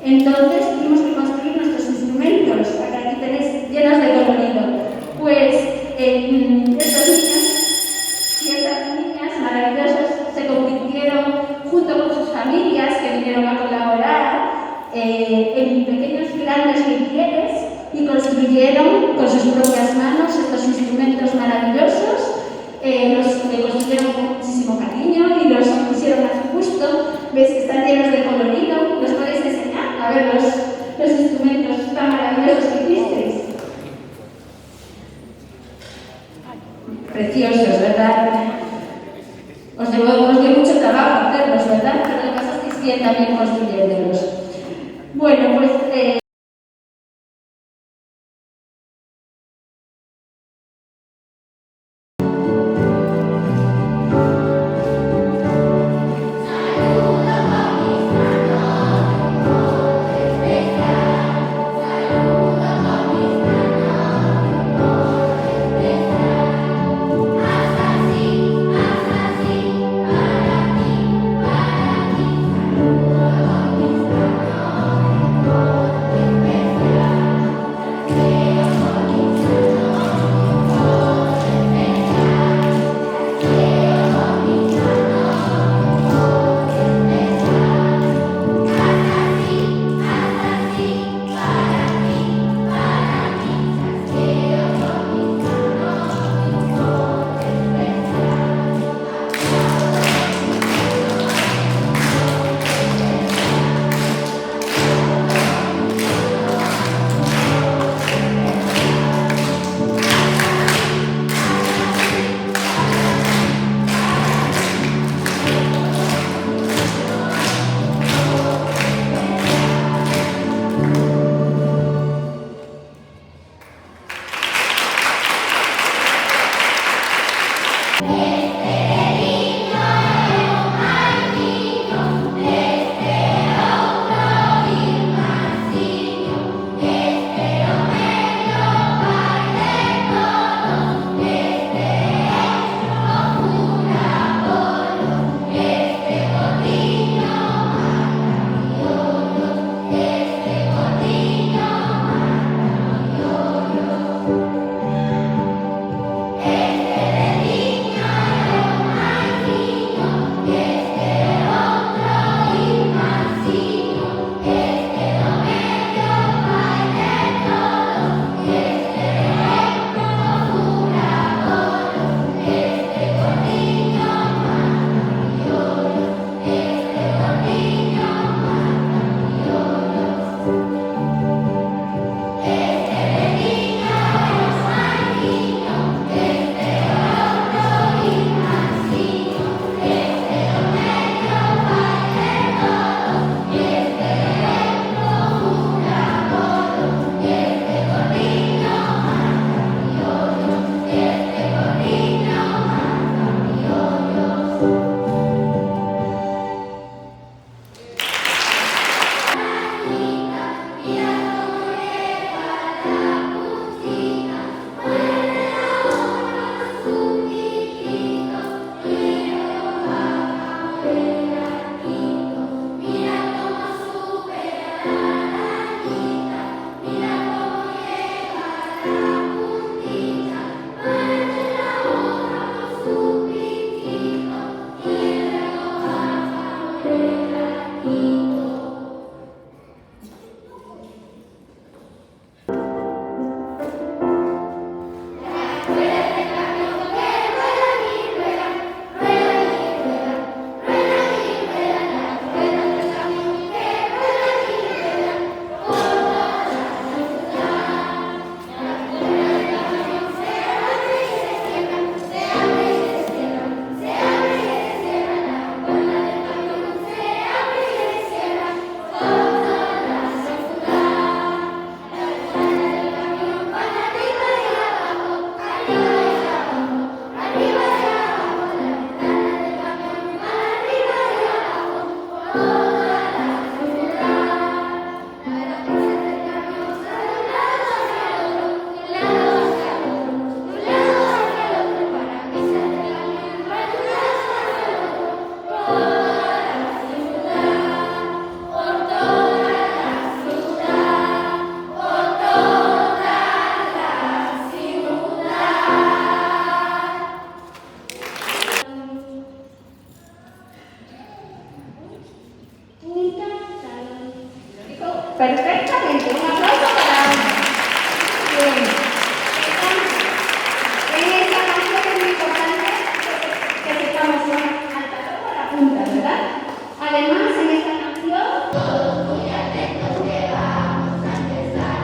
Entonces tuvimos que construir nuestros instrumentos, aquí tenéis llenos de colorido. Pues estos niños y estas niñas maravillosas se convirtieron, junto con sus familias que vinieron a colaborar, en pequeños grandes luthiers y construyeron con sus propias manos estos instrumentos maravillosos. Los construyeron con muchísimo cariño y los pusieron a su gusto. Veis que están llenos de colorido. ¿Los podéis enseñar? A ver los instrumentos tan maravillosos que hicisteis. Preciosos, ¿verdad? Os dio mucho trabajo hacerlos, ¿verdad? Pero lo pasasteis bien también construyéndolos. Bueno, pues... perfectamente. Un aplauso para ambas. Bien. En esta canción es muy importante que sepamos al patrón o la punta, ¿verdad? Además, en esta canción, todos muy atentos que vamos a empezar.